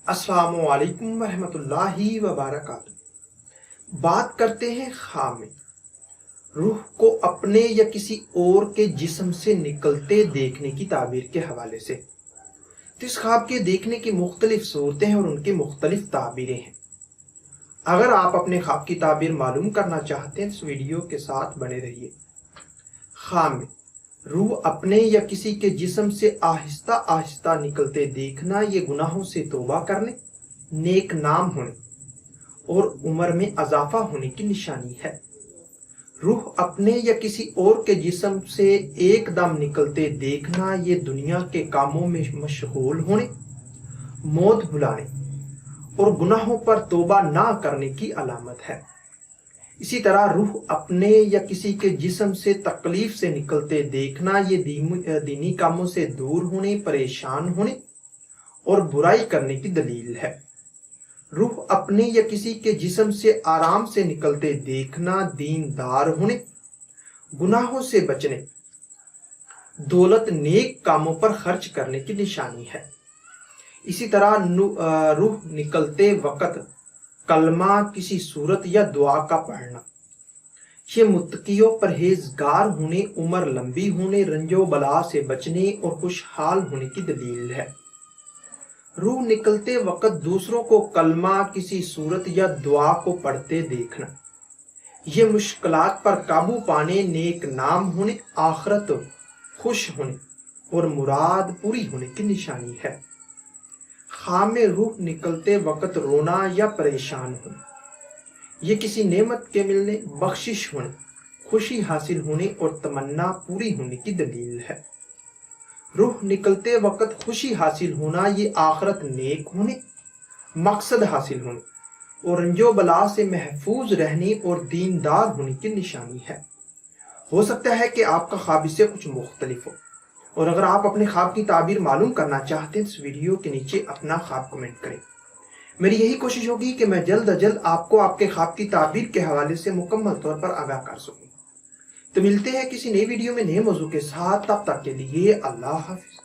السلام علیکم ورحمۃ اللہ وبرکاتہ۔ بات کرتے ہیں خواب میں روح کو اپنے یا کسی اور کے جسم سے نکلتے دیکھنے کی تعبیر کے حوالے سے۔ اس خواب کے دیکھنے کی مختلف صورتیں ہیں اور ان کی مختلف تعبیریں ہیں۔ اگر آپ اپنے خواب کی تعبیر معلوم کرنا چاہتے ہیں تو اس ویڈیو کے ساتھ بنے رہیے۔ خواب میں روح اپنے یا کسی کے جسم سے آہستہ آہستہ نکلتے دیکھنا یہ گناہوں سے توبہ کرنے، نیک نام ہونے اور عمر میں اضافہ ہونے کی نشانی ہے۔ روح اپنے یا کسی اور کے جسم سے ایک دم نکلتے دیکھنا یہ دنیا کے کاموں میں مشغول ہونے، موت بھلانے اور گناہوں پر توبہ نہ کرنے کی علامت ہے۔ اسی طرح روح اپنے یا کسی کے جسم سے تکلیف سے نکلتے دیکھنا یہ دینی کاموں سے دور ہونے، پریشان ہونے اور برائی کرنے کی دلیل ہے۔ روح اپنے یا کسی کے جسم سے آرام سے نکلتے دیکھنا دیندار ہونے، گناہوں سے بچنے، دولت نیک کاموں پر خرچ کرنے کی نشانی ہے۔ اسی طرح روح نکلتے وقت کلمہ، کسی سورت یا دعا کا پڑھنا یہ متقیوں، پرہیزگار ہونے، عمر لمبی ہونے، رنج و بلا سے بچنے اور خوشحال ہونے کی دلیل ہے۔ روح نکلتے وقت دوسروں کو کلمہ، کسی سورت یا دعا کو پڑھتے دیکھنا یہ مشکلات پر قابو پانے، نیک نام ہونے، آخرت خوش ہونے اور مراد پوری ہونے کی نشانی ہے۔ خواب میں روح نکلتے وقت رونا یا پریشان ہونا یہ کسی نعمت کے ملنے، بخشش ہونے، خوشی حاصل ہونے اور تمنا پوری ہونے کی دلیل ہے۔ روح نکلتے وقت خوشی حاصل ہونا یہ آخرت نیک ہونے، مقصد حاصل ہونے اور رنج و بلا سے محفوظ رہنے اور دیندار ہونے کی نشانی ہے۔ ہو سکتا ہے کہ آپ کا خواب اس سے کچھ مختلف ہو، اور اگر آپ اپنے خواب کی تعبیر معلوم کرنا چاہتے ہیں تو اس ویڈیو کے نیچے اپنا خواب کمنٹ کریں۔ میری یہی کوشش ہوگی کہ میں جلد از جلد آپ کو آپ کے خواب کی تعبیر کے حوالے سے مکمل طور پر آگاہ کر سکوں۔ تو ملتے ہیں کسی نئی ویڈیو میں نئے موضوع کے ساتھ، تب تک کے لیے اللہ حافظ۔